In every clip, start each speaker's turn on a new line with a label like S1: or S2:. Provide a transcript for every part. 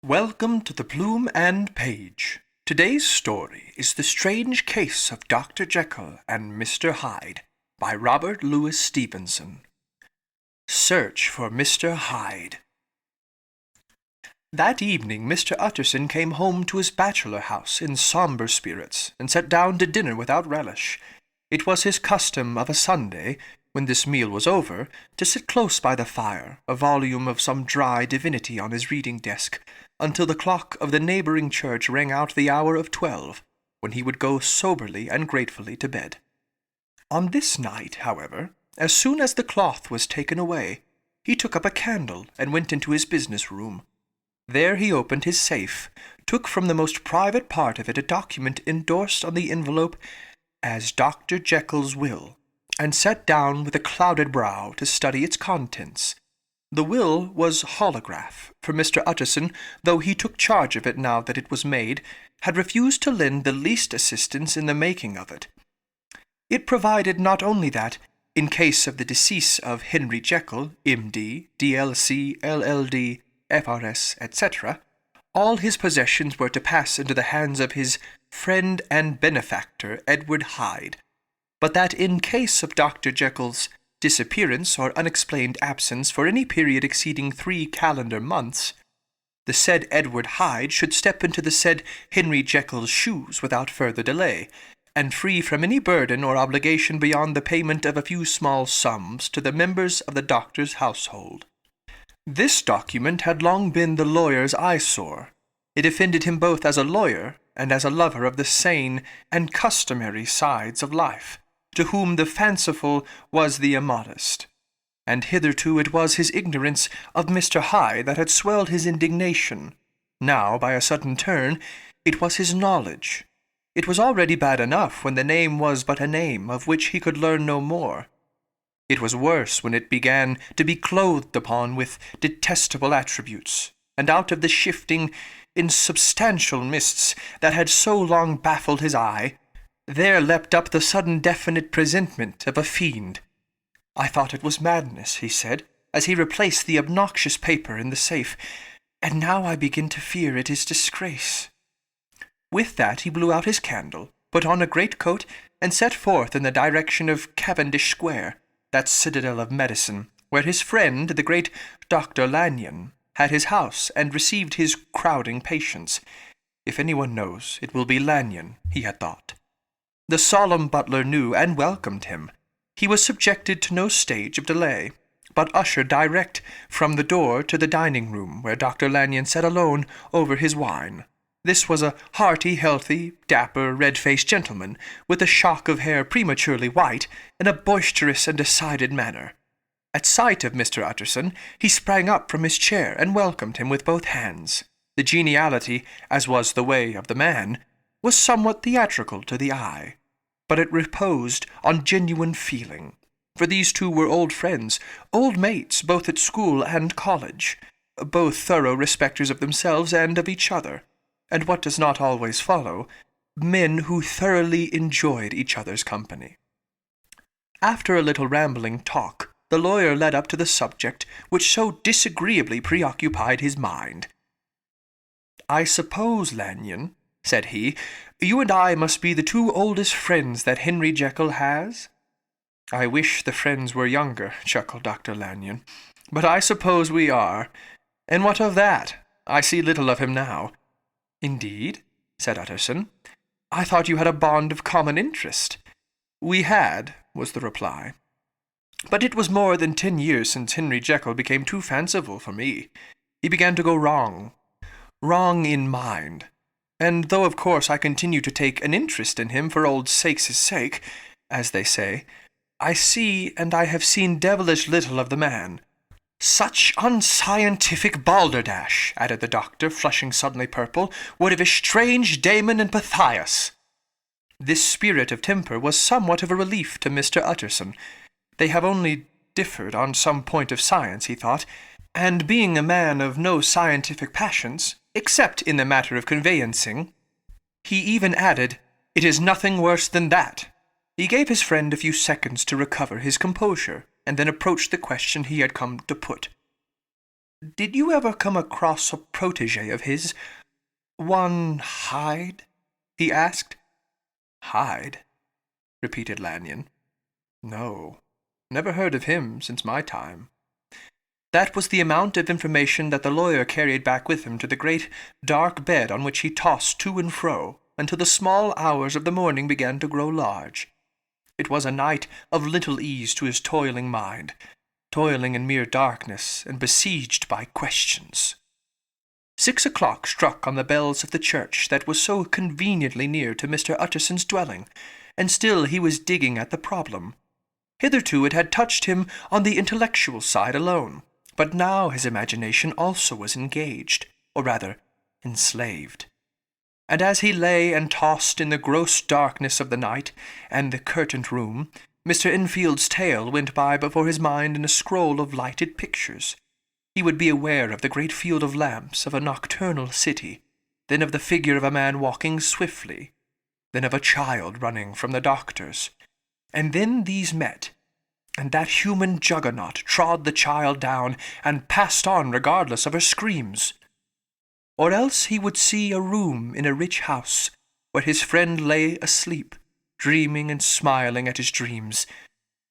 S1: Welcome to the Plume and Page. Today's story is The Strange Case of Dr. Jekyll and Mr. Hyde by Robert Louis Stevenson. Search for Mr. Hyde. That evening Mr. Utterson came home to his bachelor house in sombre spirits, and sat down to dinner without relish. It was his custom of a Sunday, when this meal was over, to sit close by the fire, a volume of some dry divinity on his reading desk, until the clock of the neighbouring church rang out the hour of 12, when he would go soberly and gratefully to bed. On this night, however, as soon as the cloth was taken away, he took up a candle and went into his business room. There he opened his safe, took from the most private part of it a document endorsed on the envelope as Dr. Jekyll's will, and sat down with a clouded brow to study its contents. The will was holograph, for Mr. Utterson, though he took charge of it now that it was made, had refused to lend the least assistance in the making of it. It provided not only that, in case of the decease of Henry Jekyll, M.D., D.L.C., L.L.D., F.R.S., etc., all his possessions were to pass into the hands of his friend and benefactor, Edward Hyde, but that in case of Dr. Jekyll's disappearance or unexplained absence for any period exceeding 3 calendar months, the said Edward Hyde should step into the said Henry Jekyll's shoes without further delay, and free from any burden or obligation beyond the payment of a few small sums to the members of the doctor's household. This document had long been the lawyer's eyesore. It offended him both as a lawyer and as a lover of the sane and customary sides of life, to whom the fanciful was the immodest. And hitherto it was his ignorance of Mr. Hyde that had swelled his indignation. Now, by a sudden turn, it was his knowledge. It was already bad enough when the name was but a name of which he could learn no more. It was worse when it began to be clothed upon with detestable attributes, and out of the shifting, insubstantial mists that had so long baffled his eye, there leapt up the sudden definite presentment of a fiend. "I thought it was madness," he said, as he replaced the obnoxious paper in the safe, "and now I begin to fear it is disgrace." With that he blew out his candle, put on a greatcoat, and set forth in the direction of Cavendish Square, that citadel of medicine, where his friend, the great Dr. Lanyon, had his house and received his crowding patients. If anyone knows, it will be Lanyon, he had thought. The solemn butler knew and welcomed him. He was subjected to no stage of delay, but ushered direct from the door to the dining-room, where Dr. Lanyon sat alone over his wine. This was a hearty, healthy, dapper, red-faced gentleman, with a shock of hair prematurely white, and a boisterous and decided manner. At sight of Mr. Utterson, he sprang up from his chair and welcomed him with both hands. The geniality, as was the way of the man, was somewhat theatrical to the eye, but it reposed on genuine feeling, for these two were old friends, old mates both at school and college, both thorough respecters of themselves and of each other, and what does not always follow, men who thoroughly enjoyed each other's company. After a little rambling talk, the lawyer led up to the subject which so disagreeably preoccupied his mind. "I suppose, Lanyon," said he, "you and I must be the two oldest friends that Henry Jekyll has?" "I wish the friends were younger," chuckled Dr. Lanyon, "but I suppose we are. And what of that? I see little of him now." "Indeed?" said Utterson. "I thought you had a bond of common interest." "We had," was the reply. "But it was more than 10 years since Henry Jekyll became too fanciful for me. He began to go wrong in mind. And though of course I continue to take an interest in him for old sakes' sake, as they say, I see and I have seen devilish little of the man." "Such unscientific balderdash," added the doctor, flushing suddenly purple, "would have estranged Damon and Pythias." This spirit of temper was somewhat of a relief to Mr. Utterson. They have only differed on some point of science, he thought, and being a man of no scientific passions, except in the matter of conveyancing, he even added, "It is nothing worse than that." He gave his friend a few seconds to recover his composure, and then approached the question he had come to put. Did you ever come across a protégé of his, one Hyde?" he asked. "Hyde?" repeated Lanyon. "No, never heard of him since my time." That was the amount of information that the lawyer carried back with him to the great dark bed on which he tossed to and fro until the small hours of the morning began to grow large. It was a night of little ease to his toiling mind, toiling in mere darkness and besieged by questions. 6 o'clock struck on the bells of the church that was so conveniently near to Mr. Utterson's dwelling, and still he was digging at the problem. Hitherto it had touched him on the intellectual side alone, but now his imagination also was engaged, or rather enslaved. And as he lay and tossed in the gross darkness of the night and the curtained room, Mr. Enfield's tale went by before his mind in a scroll of lighted pictures. He would be aware of the great field of lamps of a nocturnal city, then of the figure of a man walking swiftly, then of a child running from the doctor's. And then these met, and that human juggernaut trod the child down and passed on regardless of her screams. Or else he would see a room in a rich house, where his friend lay asleep, dreaming and smiling at his dreams,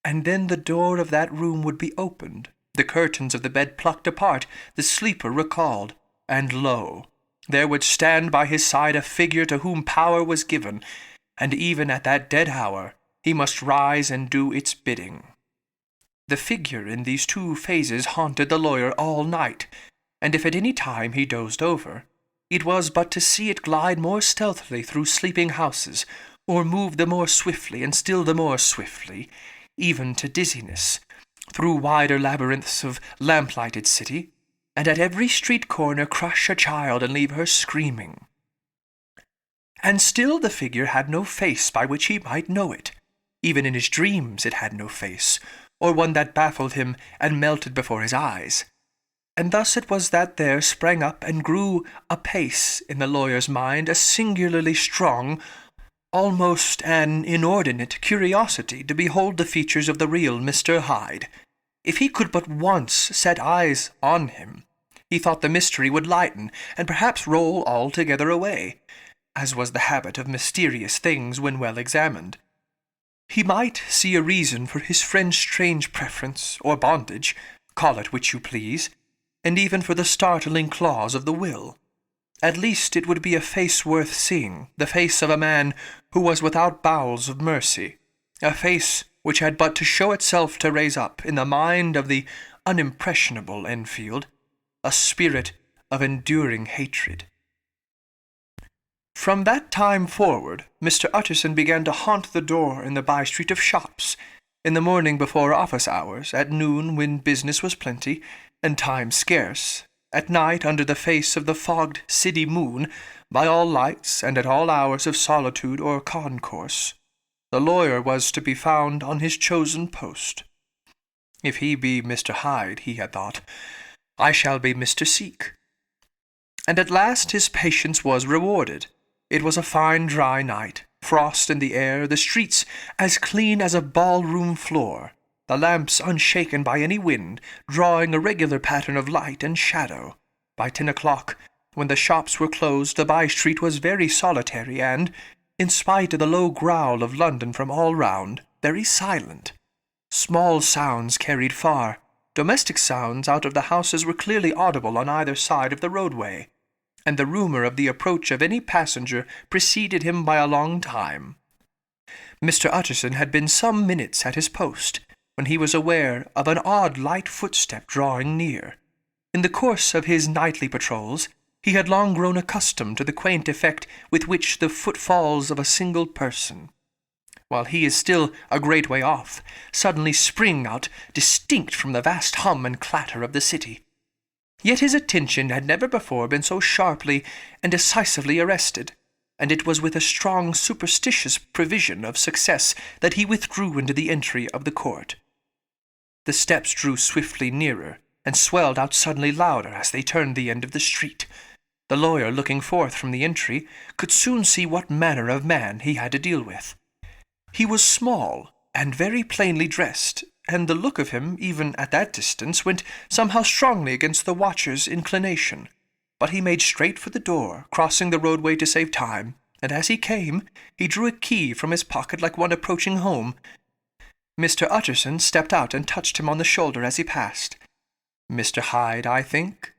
S1: and then the door of that room would be opened, the curtains of the bed plucked apart, the sleeper recalled, and lo, there would stand by his side a figure to whom power was given, and even at that dead hour he must rise and do its bidding. The figure in these two phases haunted the lawyer all night, and if at any time he dozed over, it was but to see it glide more stealthily through sleeping houses, or move the more swiftly and still the more swiftly, even to dizziness, through wider labyrinths of lamplighted city, and at every street corner crush a child and leave her screaming. And still the figure had no face by which he might know it. Even in his dreams it had no face, or one that baffled him and melted before his eyes. And thus it was that there sprang up and grew apace in the lawyer's mind a singularly strong, almost an inordinate curiosity to behold the features of the real Mr. Hyde. If he could but once set eyes on him, he thought the mystery would lighten and perhaps roll altogether away, as was the habit of mysterious things when well examined. He might see a reason for his friend's strange preference or bondage, call it which you please, and even for the startling clause of the will. At least it would be a face worth seeing, the face of a man who was without bowels of mercy, a face which had but to show itself to raise up, in the mind of the unimpressionable Enfield, a spirit of enduring hatred. From that time forward, Mr. Utterson began to haunt the door in the by-street of shops, in the morning before office hours, at noon when business was plenty, and time scarce, at night under the face of the fogged city moon, by all lights and at all hours of solitude or concourse. The lawyer was to be found on his chosen post. If he be Mr. Hyde, he had thought, I shall be Mr. Seek. And at last his patience was rewarded. It was a fine dry night, frost in the air, the streets as clean as a ballroom floor, the lamps unshaken by any wind, drawing a regular pattern of light and shadow. By 10 o'clock, when the shops were closed, the by-street was very solitary and, in spite of the low growl of London from all round, very silent. Small sounds carried far. Domestic sounds out of the houses were clearly audible on either side of the roadway, and the rumour of the approach of any passenger preceded him by a long time. Mr. Utterson had been some minutes at his post, when he was aware of an odd light footstep drawing near. In the course of his nightly patrols, he had long grown accustomed to the quaint effect with which the footfalls of a single person, while he is still a great way off, suddenly spring out distinct from the vast hum and clatter of the city. Yet his attention had never before been so sharply and decisively arrested, and it was with a strong superstitious prevision of success that he withdrew into the entry of the court. The steps drew swiftly nearer, and swelled out suddenly louder as they turned the end of the street. The lawyer, looking forth from the entry, could soon see what manner of man he had to deal with. He was small, and very plainly dressed, and the look of him, even at that distance, went somehow strongly against the watcher's inclination. But he made straight for the door, crossing the roadway to save time, and as he came, he drew a key from his pocket like one approaching home. Mr. Utterson stepped out and touched him on the shoulder as he passed. "Mr. Hyde, I think?"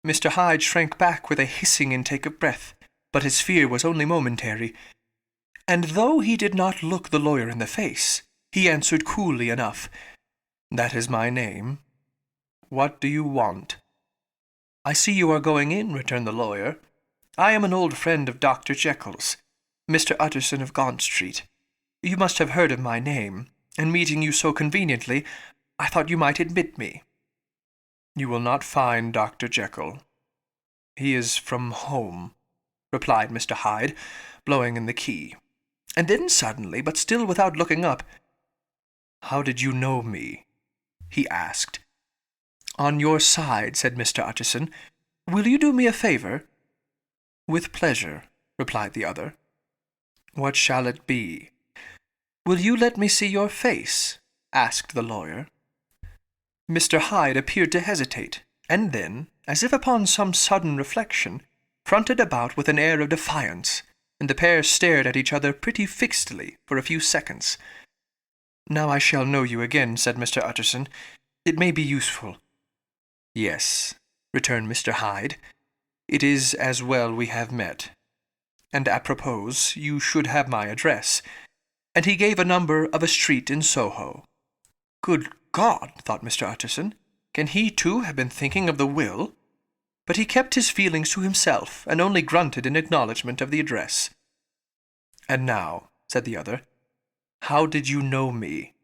S1: Mr. Hyde shrank back with a hissing intake of breath, but his fear was only momentary. And though he did not look the lawyer in the face, he answered coolly enough, "That is my name. What do you want?" "I see you are going in," returned the lawyer. "I am an old friend of Dr. Jekyll's, Mr. Utterson of Gaunt Street. You must have heard of my name, and meeting you so conveniently, I thought you might admit me." "You will not find Dr. Jekyll. He is from home," replied Mr. Hyde, blowing in the key. And then suddenly, but still without looking up, "How did you know me?" he asked. "On your side," said Mr. Utterson. "Will you do me a favor?" "With pleasure," replied the other. "What shall it be?" "Will you let me see your face?" asked the lawyer. Mr. Hyde appeared to hesitate, and then, as if upon some sudden reflection, fronted about with an air of defiance, and the pair stared at each other pretty fixedly for a few seconds. "Now I shall know you again," said Mr. Utterson. "It may be useful." "Yes," returned Mr. Hyde. "It is as well we have met. And apropos, you should have my address." And he gave a number of a street in Soho. "Good God," thought Mr. Utterson, "can he too have been thinking of the will?" But he kept his feelings to himself, and only grunted in acknowledgment of the address. "And now," said the other, "how did you know me?"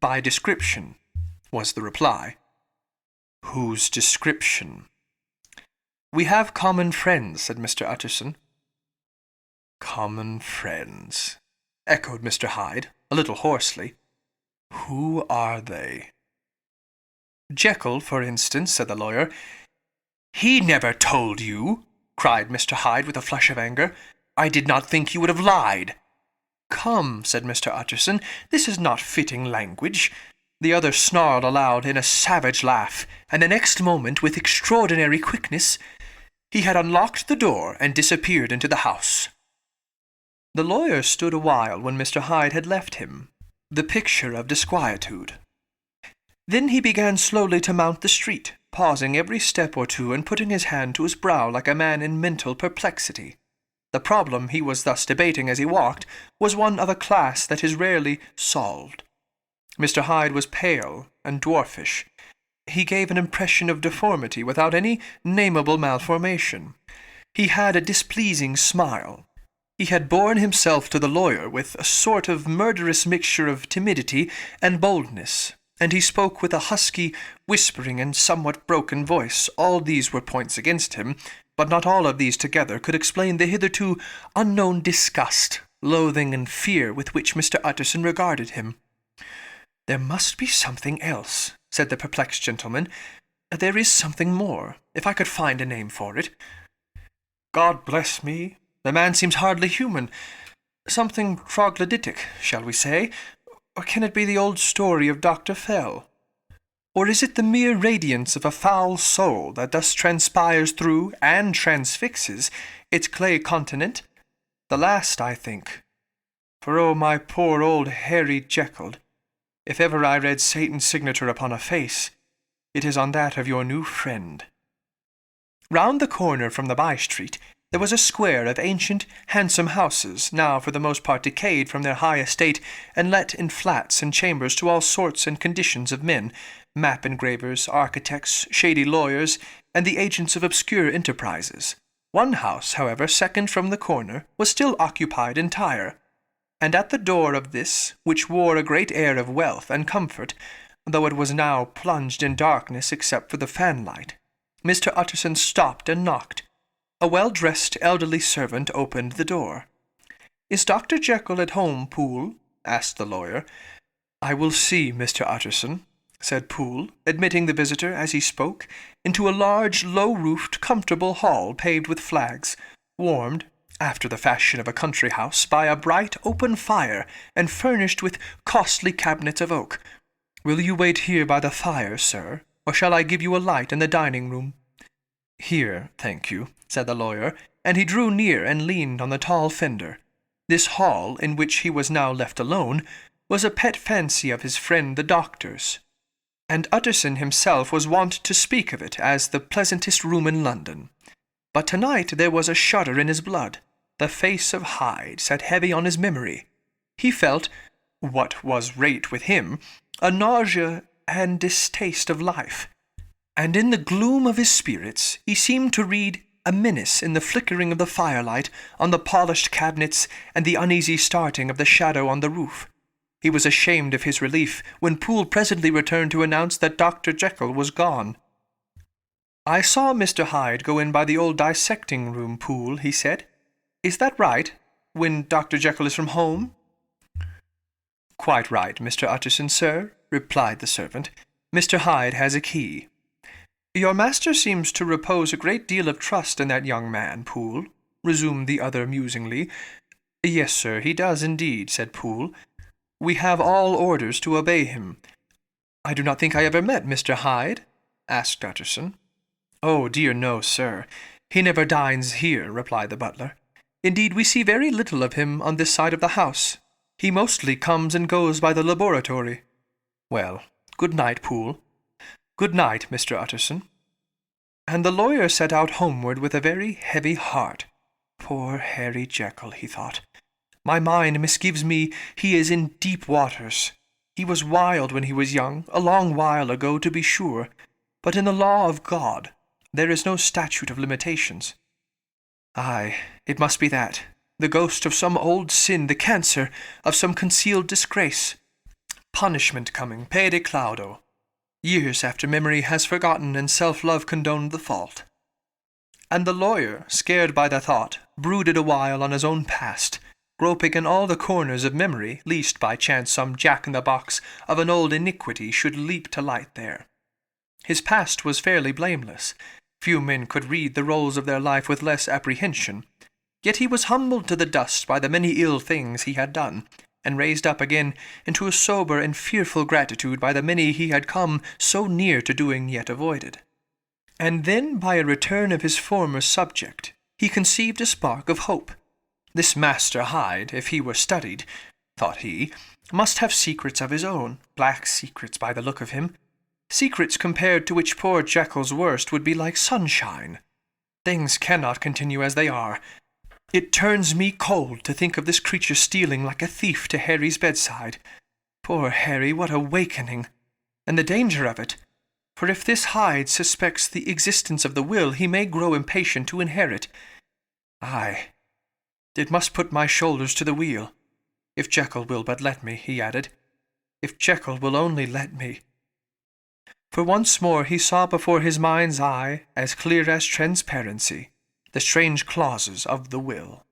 S1: "By description," was the reply. "Whose description?" "We have common friends," said Mr. Utterson. "Common friends," echoed Mr. Hyde, a little hoarsely. "Who are they?" "Jekyll, for instance," said the lawyer. "He never told you!" cried Mr. Hyde with a flush of anger. "I did not think you would have lied." "Come," said Mr. Utterson, "this is not fitting language." The other snarled aloud in a savage laugh, and the next moment, with extraordinary quickness, he had unlocked the door and disappeared into the house. The lawyer stood a while when Mr. Hyde had left him, the picture of disquietude. Then he began slowly to mount the street, pausing every step or two and putting his hand to his brow like a man in mental perplexity. The problem he was thus debating as he walked was one of a class that is rarely solved. Mr. Hyde was pale and dwarfish. He gave an impression of deformity without any nameable malformation. He had a displeasing smile. He had borne himself to the lawyer with a sort of murderous mixture of timidity and boldness, and he spoke with a husky, whispering, and somewhat broken voice. All these were points against him, but not all of these together could explain the hitherto unknown disgust, loathing, and fear with which Mr. Utterson regarded him. "There must be something else," said the perplexed gentleman. "There is something more, if I could find a name for it. God bless me, the man seems hardly human. Something troglodytic, shall we say? Or can it be the old story of Dr. Fell? Or is it the mere radiance of a foul soul that thus transpires through and transfixes its clay continent? The last, I think. For oh, my poor old Harry Jekyll, if ever I read Satan's signature upon a face, it is on that of your new friend." Round the corner from the by-street there was a square of ancient, handsome houses, now for the most part decayed from their high estate, and let in flats and chambers to all sorts and conditions of men, map engravers, architects, shady lawyers, and the agents of obscure enterprises. One house, however, second from the corner, was still occupied entire, and at the door of this, which wore a great air of wealth and comfort, though it was now plunged in darkness except for the fanlight, Mr. Utterson stopped and knocked. A well-dressed elderly servant opened the door. "Is Dr. Jekyll at home, Poole?" asked the lawyer. "I will see, Mr. Utterson," said Poole, admitting the visitor, as he spoke, into a large, low-roofed, comfortable hall paved with flags, warmed, after the fashion of a country house, by a bright open fire, and furnished with costly cabinets of oak. Will you wait here by the fire, sir, or shall I give you a light in the dining-room?" "Here, thank you," said the lawyer, and he drew near and leaned on the tall fender. This hall, in which he was now left alone, was a pet fancy of his friend the doctor's, and Utterson himself was wont to speak of it as the pleasantest room in London. But tonight there was a shudder in his blood. The face of Hyde sat heavy on his memory. He felt, what was rate with him, a nausea and distaste of life, and in the gloom of his spirits he seemed to read a menace in the flickering of the firelight on the polished cabinets and the uneasy starting of the shadow on the roof. He was ashamed of his relief when Poole presently returned to announce that Dr. Jekyll was gone. "I saw Mr. Hyde go in by the old dissecting-room, Poole," he said. "Is that right, when Dr. Jekyll is from home?" "Quite right, Mr. Utterson, sir," replied the servant. "Mr. Hyde has a key." "Your master seems to repose a great deal of trust in that young man, Poole," resumed the other musingly. "Yes, sir, he does indeed," said Poole. "We have all orders to obey him." "I do not think I ever met Mr. Hyde?" asked Utterson. "Oh, dear no, sir. He never dines here," replied the butler. "Indeed, we see very little of him on this side of the house. He mostly comes and goes by the laboratory." "Well, good night, Poole." "Good night, Mr. Utterson." And the lawyer set out homeward with a very heavy heart. "Poor Harry Jekyll," he thought. "My mind misgives me he is in deep waters. He was wild when he was young, a long while ago, to be sure, but in the law of God there is no statute of limitations. Aye, it must be that, the ghost of some old sin, the cancer of some concealed disgrace. Punishment coming, pede claudo, years after memory has forgotten and self-love condoned the fault." And the lawyer, scared by the thought, brooded a while on his own past, groping in all the corners of memory, lest by chance some jack-in-the-box of an old iniquity should leap to light there. His past was fairly blameless. Few men could read the rolls of their life with less apprehension. Yet he was humbled to the dust by the many ill things he had done, and raised up again into a sober and fearful gratitude by the many he had come so near to doing yet avoided. And then by a return of his former subject, he conceived a spark of hope. This Master Hyde, if he were studied, thought he, must have secrets of his own, black secrets by the look of him, secrets compared to which poor Jekyll's worst would be like sunshine. Things cannot continue as they are. It turns me cold to think of this creature stealing like a thief to Harry's bedside. Poor Harry, what awakening! And the danger of it, for if this Hyde suspects the existence of the will, he may grow impatient to inherit. Aye, it must put my shoulders to the wheel. If Jekyll will but let me, he added. If Jekyll will only let me. For once more he saw before his mind's eye, as clear as transparency, the strange clauses of the will.